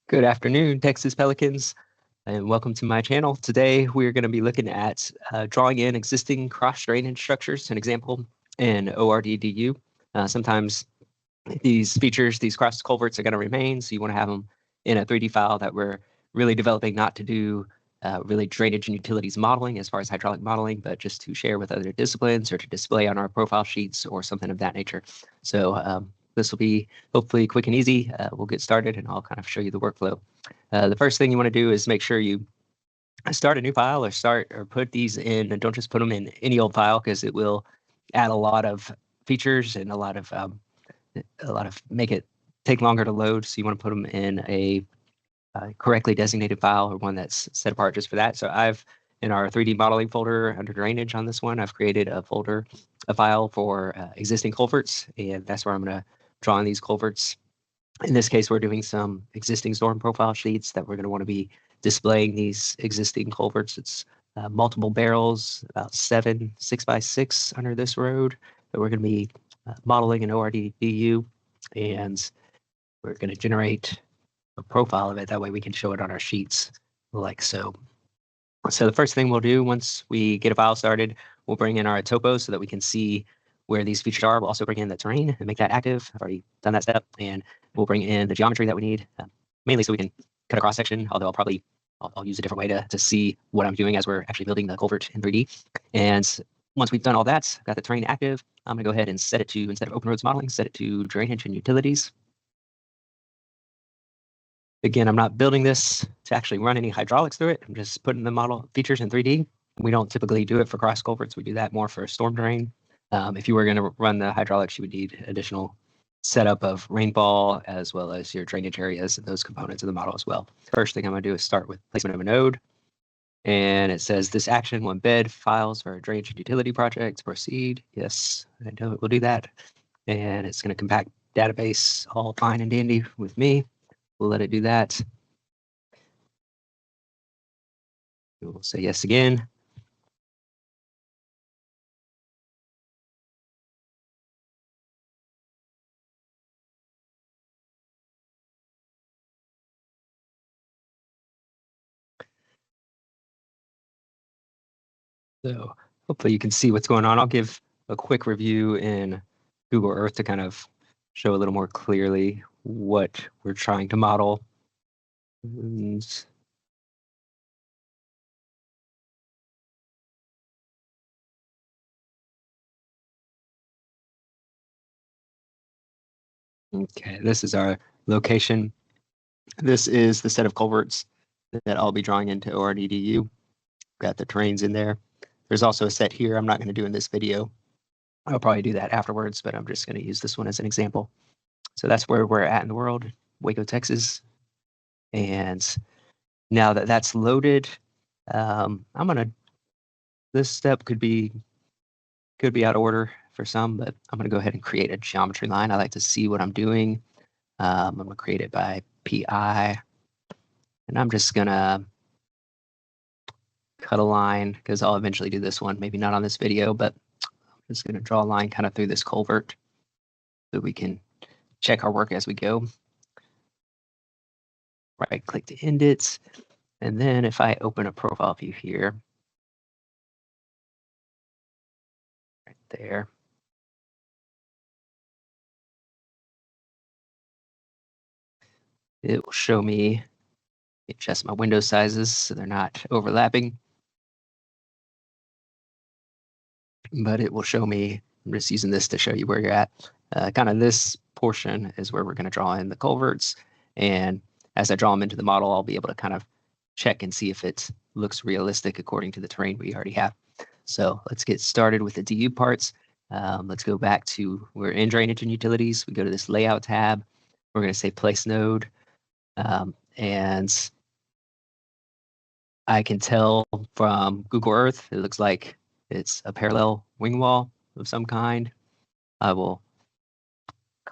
Good afternoon, Texas Pelicans, and welcome to my channel. Today, we're going to be looking at drawing in existing cross-drainage structures, an example in ORD DU. Sometimes these features, these cross-culverts are going to remain, so you want to have them in a 3D file that we're really developing not to do really drainage and utilities modeling as far as hydraulic modeling, but just to share with other disciplines or to display on our profile sheets or something of that nature. So this will be hopefully quick and easy. We'll get started and I'll kind of show you the workflow. The first thing you want to do is make sure you start a new file or put these in, and don't just put them in any old file because it will add a lot of features and a lot of make it take longer to load. So you want to put them in a correctly designated file or one that's set apart just for that. So in our 3D modeling folder under drainage on this one, I've created a file for existing culverts, and that's where I'm going to draw in these culverts. In this case, we're doing some existing storm profile sheets that we're going to want to be displaying these existing culverts. It's multiple barrels, about 7 6x6 under this road that we're going to be modeling in ORD DU, and we're going to generate a profile of it. That way we can show it on our sheets like so. So the first thing we'll do once we get a file started, we'll bring in our topo so that we can see where these features are. We'll also bring in the terrain and make that active. I've already done that step. And we'll bring in the geometry that we need, mainly so we can cut a cross section, although I'll use a different way to see what I'm doing as we're actually building the culvert in 3D. And once we've done all that, got the terrain active, I'm going to go ahead and set it to, instead of open roads modeling, set it to drainage and utilities. Again, I'm not building this to actually run any hydraulics through it. I'm just putting the model features in 3D. We don't typically do it for cross culverts. We do that more for storm drain. If you were going to run the hydraulics, you would need additional setup of rainfall as well as your drainage areas and those components of the model as well. First thing I'm going to do is start with placement of a node. And it says this action will embed files for a drainage and utility project. Proceed. Yes, I know it will do that. And it's going to compact database, all fine and dandy with me. We'll let it do that. We'll say yes again. So hopefully you can see what's going on. I'll give a quick review in Google Earth to kind of show a little more clearly what we're trying to model. Okay, this is our location. This is the set of culverts that I'll be drawing into ORDDU. Got the terrains in there. There's also a set here I'm not going to do in this video. I'll probably do that afterwards, but I'm just going to use this one as an example. So that's where we're at in the world, Waco, Texas. And now that that's loaded, this step could be out of order for some, but I'm going to go ahead and create a geometry line. I like to see what I'm doing. I'm going to create it by PI, and I'm just going to cut a line because I'll eventually do this one, maybe not on this video, but I'm just going to draw a line kind of through this culvert so we can check our work as we go. Right click to end it. And then if I open a profile view here, right there, it will show me, adjust my window sizes so they're not overlapping. But it will show me, I'm just using this to show you where you're at. Kind of this portion is where we're going to draw in the culverts. And as I draw them into the model, I'll be able to kind of check and see if it looks realistic according to the terrain we already have. So let's get started with the DU parts. Let's go back to, we're in drainage and utilities. We go to this layout tab. We're going to say place node. And I can tell from Google Earth, it looks like it's a parallel wing wall of some kind. I will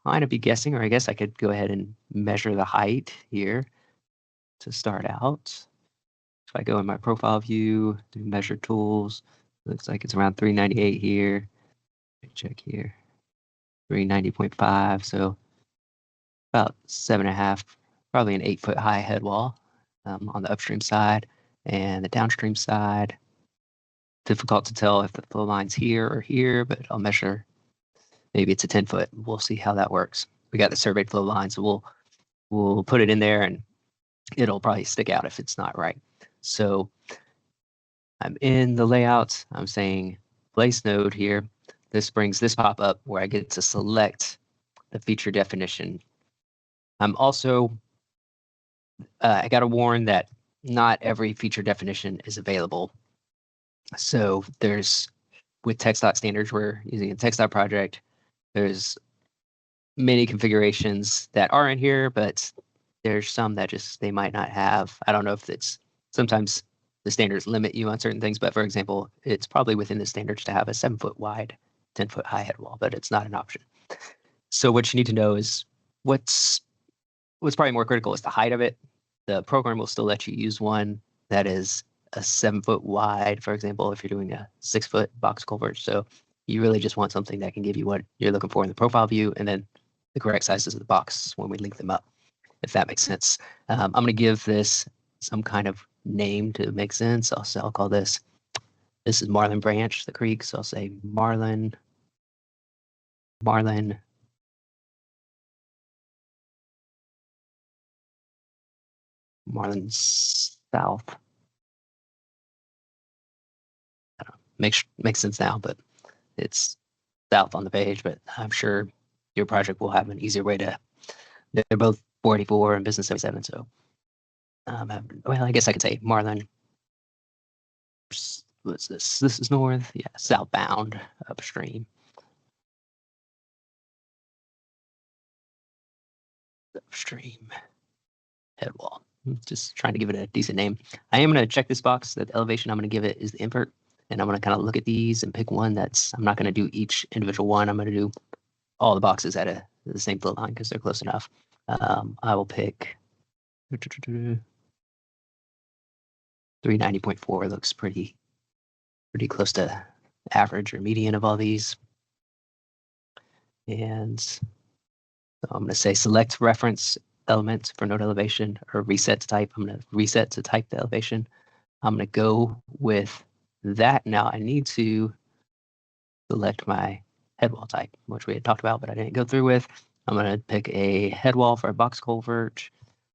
kind of be guessing, or I guess I could go ahead and measure the height here to start out. If I go in my profile view, do measure tools, looks like it's around 398 here. Check here, 390.5, so about 7.5 probably an 8-foot high head wall on the upstream side, and the downstream side, difficult to tell if the flow line's here or here, but I'll measure. Maybe it's a 10-foot. We'll see how that works. We got the surveyed flow line, so we'll put it in there, and it'll probably stick out if it's not right. So I'm in the layout. I'm saying place node here. This brings this pop-up where I get to select the feature definition. I'm also, I got to warn that not every feature definition is available. So there's, with text standards, we're using a text project. There's many configurations that are in here, but there's some that just they might not have. I don't know if it's, sometimes the standards limit you on certain things, but for example, it's probably within the standards to have a 7-foot wide, 10-foot high head wall, but it's not an option. So what you need to know is what's probably more critical is the height of it. The program will still let you use one that is a 7-foot wide, for example, if you're doing a 6-foot box culvert. So you really just want something that can give you what you're looking for in the profile view, and then the correct sizes of the box when we link them up, if that makes sense. I'm going to give this some kind of name to make sense. I'll call this is Marlin Branch, the creek. So I'll say Marlin South. I don't know, makes sense now, but it's south on the page, but I'm sure your project will have an easier way to, they're both 484 and business 77. So, well, I guess I could say Marlin. What's this? This is north. Yeah, southbound upstream. Upstream head wall. Just trying to give it a decent name. I am going to check this box that the elevation I'm going to give it is the invert. And I'm going to kind of look at these and pick one that's, I'm not going to do each individual one. I'm going to do all the boxes at the same flow line because they're close enough. I will pick 390.4. Looks pretty close to average or median of all these. And so I'm going to say select reference element for node elevation or reset to type. I'm going to reset to type the elevation. I'm going to go with that. Now I need to select my head wall type, which we had talked about, but I didn't go through with. I'm going to pick a head wall for a box culvert.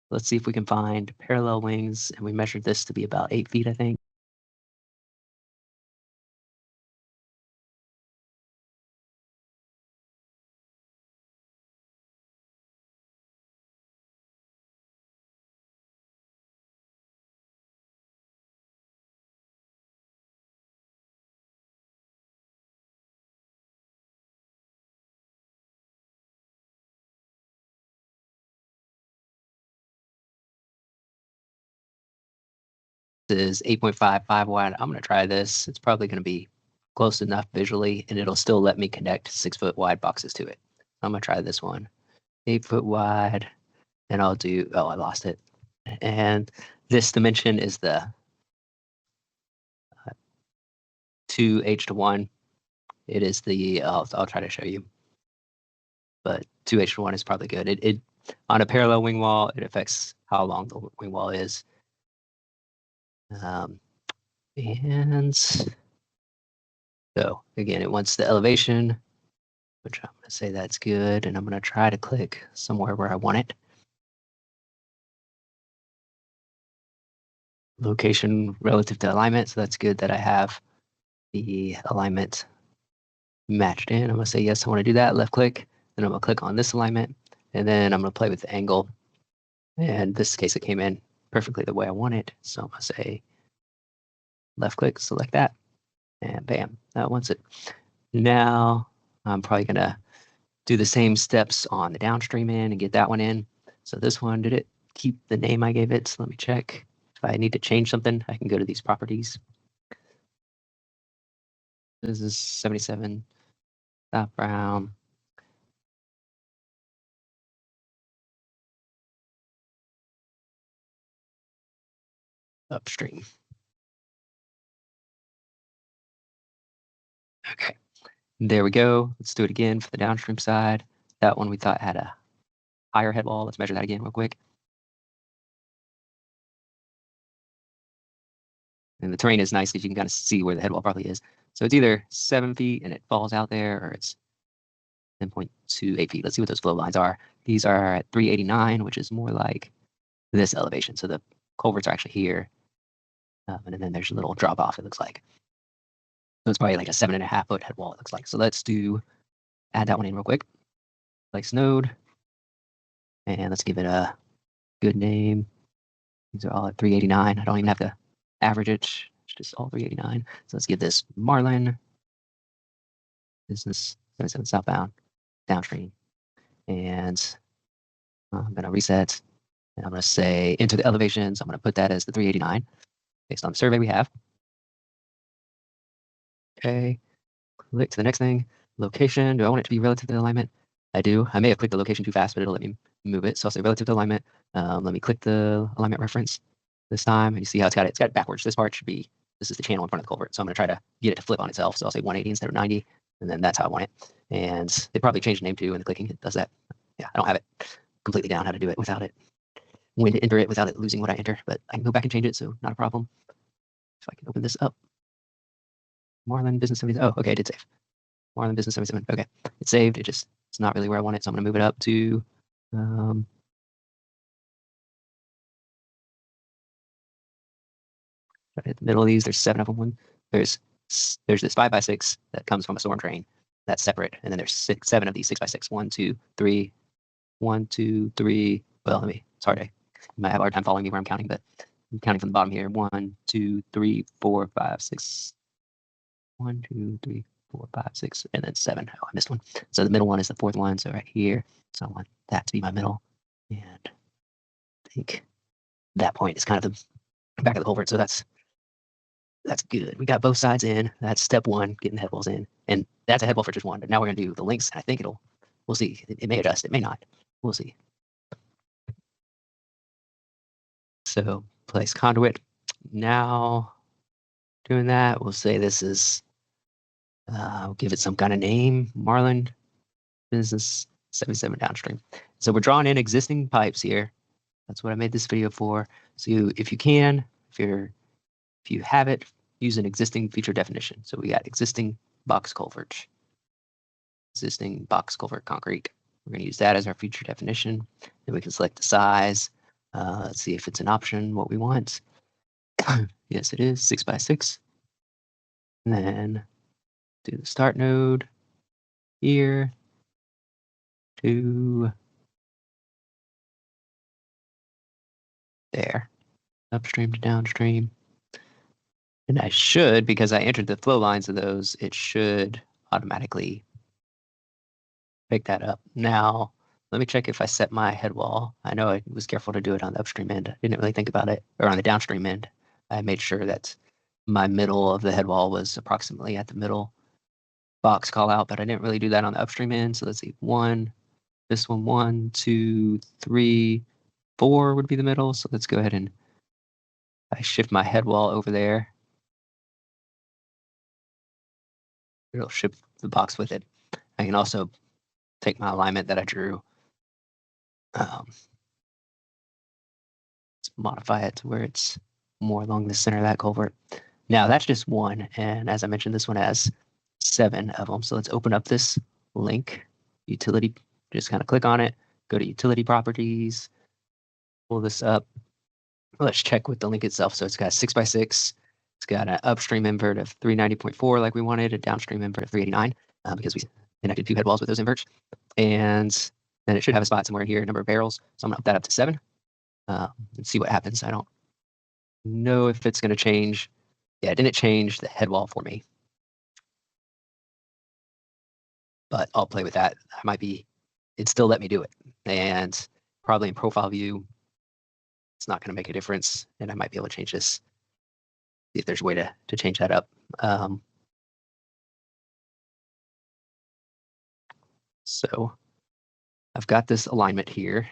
Let's see if we can find parallel wings, and we measured this to be about 8 feet, I think. Is 8.55 wide. I'm going to try this. It's probably going to be close enough visually, and it'll still let me connect 6-foot wide boxes to it. I'm going to try this one. 8-foot wide, and I'll do, oh, I lost it. And this dimension is the 2h/1. It is the, I'll try to show you, but 2h/1 is probably good. It on a parallel wing wall, it affects how long the wing wall is. And so again, it wants the elevation, which I'm going to say that's good. And I'm going to try to click somewhere where I want it. Location relative to alignment. So that's good that I have the alignment matched in. I'm going to say, yes, I want to do that. Left click. Then I'm going to click on this alignment. And then I'm going to play with the angle. And this case, it came in perfectly the way I want it. So I'm going to say left click, select that. And bam, that wants it. Now I'm probably going to do the same steps on the downstream end and get that one in. So this one, did it keep the name I gave it? So let me check. If I need to change something, I can go to these properties. This is 77 South Brown. Upstream. Okay, there we go. Let's do it again for the downstream side. That one we thought had a higher head wall. Let's measure that again real quick. And the terrain is nice because you can kind of see where the head wall probably is. So it's either 7 feet and it falls out there, or it's 10.28 feet. Let's see what those flow lines are. These are at 389, which is more like this elevation. So the culverts are actually here. And then there's a little drop off, it looks like. So it's probably like a 7.5 foot head wall, it looks like. So let's add that one in real quick. Place node. And let's give it a good name. These are all at 389. I don't even have to average it. It's just all 389. So let's give this Marlin business 77 southbound downstream. And I'm going to reset. And I'm going to say enter the elevations. I'm going to put that as the 389 based on the survey we have. Okay. Click to the next thing. Location. Do I want it to be relative to the alignment? I do. I may have clicked the location too fast, but it'll let me move it. So I'll say relative to alignment. Let me click the alignment reference this time. And you see how it's got it backwards. This part should be, this is the channel in front of the culvert. So I'm going to try to get it to flip on itself. So I'll say 180 instead of 90. And then that's how I want it. And they probably changed the name too in the clicking. It does that. Yeah, I don't have it completely down how to do it without it. When to enter it without it losing what I enter. But I can go back and change it. So not a problem. If I can open this up. Marlin Business 77. Oh, okay, I did save. Marlin Business 77. Okay, it's saved. It's not really where I want it, so I'm going to move it up to right at the middle of these. There's 7 of them. There's this 5x6 that comes from a storm drain. That's separate, and then there's 7 of these 6x6. 1, 2, 3. 1, 2, 3. Well, it's hard. You might have a hard time following me where I'm counting, but I'm counting from the bottom here. 1, 2, 3, 4, 5, 6. 1, 2, 3, 4, 5, 6, and then 7. Oh, I missed one. So the middle one is the 4th one. So right here. So I want that to be my middle. And I think that point is kind of the back of the culvert. So that's good. We got both sides in. That's step 1, getting the head walls in. And that's a head wall for just one. But now we're going to do the links. I think we'll see. It may adjust. It may not. We'll see. So place conduit. Now doing that, we'll say this is, we'll give it some kind of name. Marlin Business 77 downstream. So we're drawing in existing pipes here. That's what I made this video for. So if you have it, use an existing feature definition. So we got existing box culvert, existing box culvert concrete. We're going to use that as our feature definition. Then we can select the size. Let's see if it's an option, what we want. Yes, it is 6x6. And then do the start node here to there, upstream to downstream. And I should, because I entered the flow lines of those, it should automatically pick that up. Now, let me check if I set my head wall. I know I was careful to do it on the upstream end. I didn't really think about it, or on the downstream end. I made sure that my middle of the head wall was approximately at the middle box call out, but I didn't really do that on the upstream end. So let's see, this one, 1, 2, 3, 4 would be the middle. So let's go ahead and I shift my head wall over there. It'll shift the box with it. I can also take my alignment that I drew, let's modify it to where it's more along the center of that culvert. Now that's just one, and as I mentioned, this one has 7 of them. So let's open up this link, utility, just kind of click on it, go to utility properties, pull this up. Let's check with the link itself. So it's got 6x6. It's got an upstream invert of 390.4 like we wanted, a downstream invert of 389 because we connected 2 head walls with those inverts. And then it should have a spot somewhere in here, number of barrels. So I'm going to up that up to 7 and see what happens. I don't know if it's going to change. Yeah, it didn't change the head wall for me. But I'll play with that. It still let me do it. And probably in profile view, it's not going to make a difference. And I might be able to change this. See if there's a way to change that up. So I've got this alignment here.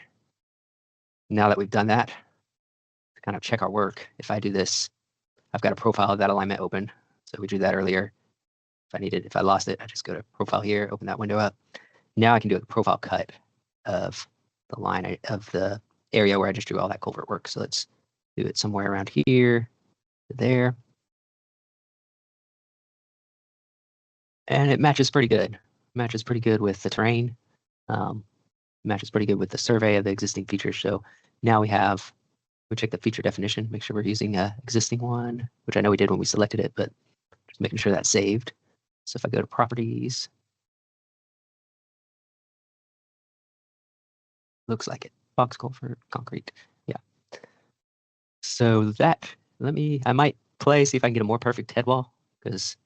Now that we've done that, to kind of check our work, if I do this, I've got a profile of that alignment open. So we drew that earlier. If I lost it, I just go to profile here, open that window up. Now I can do a profile cut of the line of the area where I just drew all that culvert work. So let's do it somewhere around here to there. and it matches pretty good. Matches pretty good with the terrain. Matches pretty good with the survey of the existing features. So now we check the feature definition, make sure we're using a existing one, which I know we did when we selected it, but just making sure that's saved. So if I go to properties, looks like it. Box culvert, concrete. Yeah. So that, I might play, see if I can get a more perfect head wall, because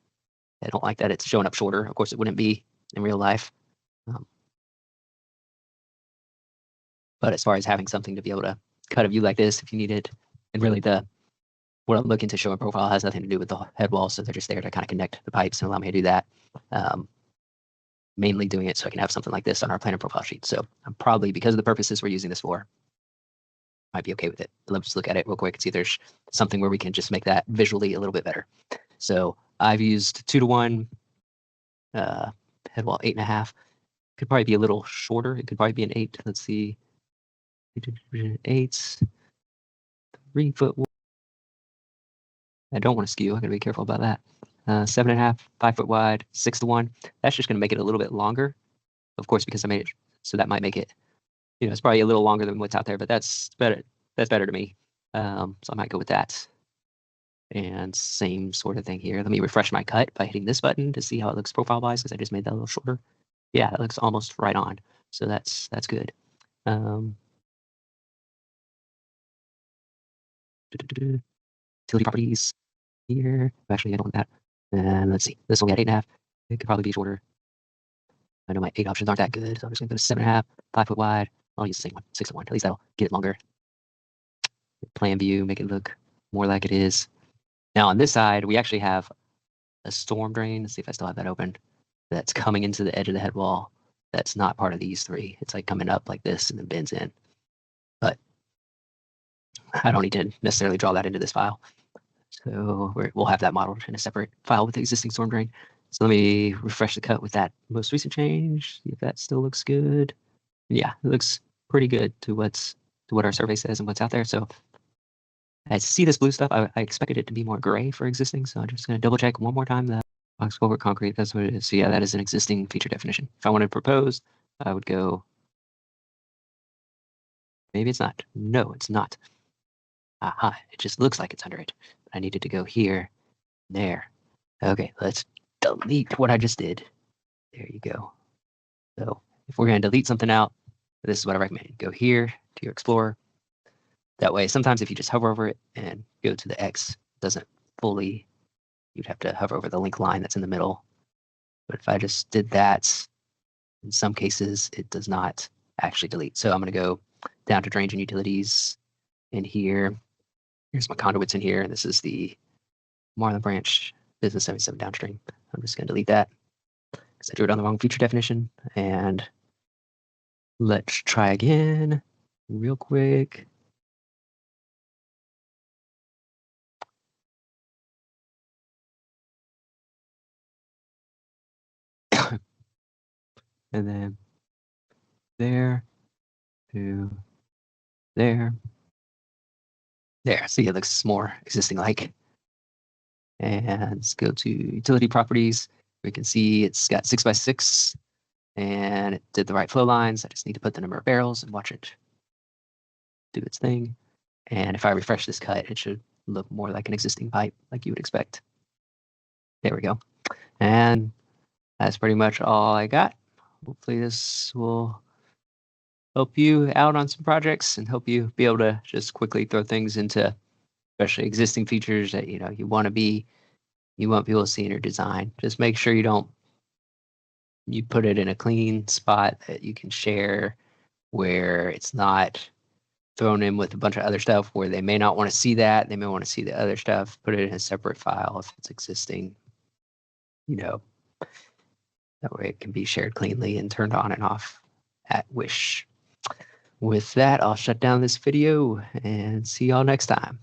I don't like that it's showing up shorter. Of course, it wouldn't be in real life. But as far as having something to be able to cut a view like this, if you need it, and really what I'm looking to show in profile has nothing to do with the head wall, so they're just there to kind of connect the pipes and allow me to do that. Mainly doing it so I can have something like this on our plan and profile sheet. So I'm probably, because of the purposes we're using this for, might be okay with it. Let's just look at it real quick and see if there's something where we can just make that visually a little bit better. So I've used 2:1, head wall 8.5. Could probably be a little shorter. It could probably be an 8. Let's see. 8, 3 foot. I don't want to skew. I gotta be careful about that. 7.5, 5 foot wide, 6:1. That's just gonna make it a little bit longer, of course, because I made it. So that might make it, it's probably a little longer than what's out there, but that's better. That's better to me. So I might go with that. And same sort of thing here. Let me refresh my cut by hitting this button to see how it looks profile-wise, because I just made that a little shorter. Yeah, that looks almost right on. So that's good. Utility properties here. Actually, I don't want that. And let's see. This will get 8.5. It could probably be shorter. I know my 8 options aren't that good, so I'm just gonna go to 7.5, 5 foot wide. I'll use the same one, 6:1. At least that'll get it longer. Plan view, make it look more like it is. Now on this side, we actually have a storm drain. Let's see if I still have that open. That's coming into the edge of the head wall. That's not part of these three. It's like coming up like this and then bends in. But I don't need to necessarily draw that into this file. So we'll have that modeled in a separate file with the existing storm drain. So let me refresh the cut with that most recent change, see if that still looks good. Yeah, it looks pretty good to what our survey says and what's out there. So I see this blue stuff. I expected it to be more gray for existing, so I'm just going to double check one more time that box culvert concrete, that's what it is. So yeah, that is an existing feature definition. If I wanted to propose, I would go, maybe it's not. No, it's not. Aha, it just looks like it's under it. I needed to go here, there. Okay, let's delete what I just did. There you go. So if we're going to delete something out, this is what I recommend. Go here to your Explorer. That way, sometimes if you just hover over it and go to the X, it doesn't fully, you'd have to hover over the link line that's in the middle. But if I just did that, in some cases, it does not actually delete. So I'm going to go down to drains and utilities in here. Here's my conduits in here. And this is the Marlin Branch Business 77 downstream. I'm just going to delete that because I drew it on the wrong feature definition. And let's try again real quick. And then there to there. There, see, it looks more existing like. And let's go to utility properties. We can see it's got 6x6 and it did the right flow lines. I just need to put the number of barrels and watch it do its thing. And if I refresh this cut, it should look more like an existing pipe, like you would expect. There we go. And that's pretty much all I got. Hopefully this will help you out on some projects and help you be able to just quickly throw things into, especially existing features that you want people to see in your design. Just make sure you put it in a clean spot that you can share, where it's not thrown in with a bunch of other stuff where they may not want to see that. They may want to see the other stuff. Put it in a separate file if it's existing. That way it can be shared cleanly and turned on and off at wish. With that, I'll shut down this video and see y'all next time.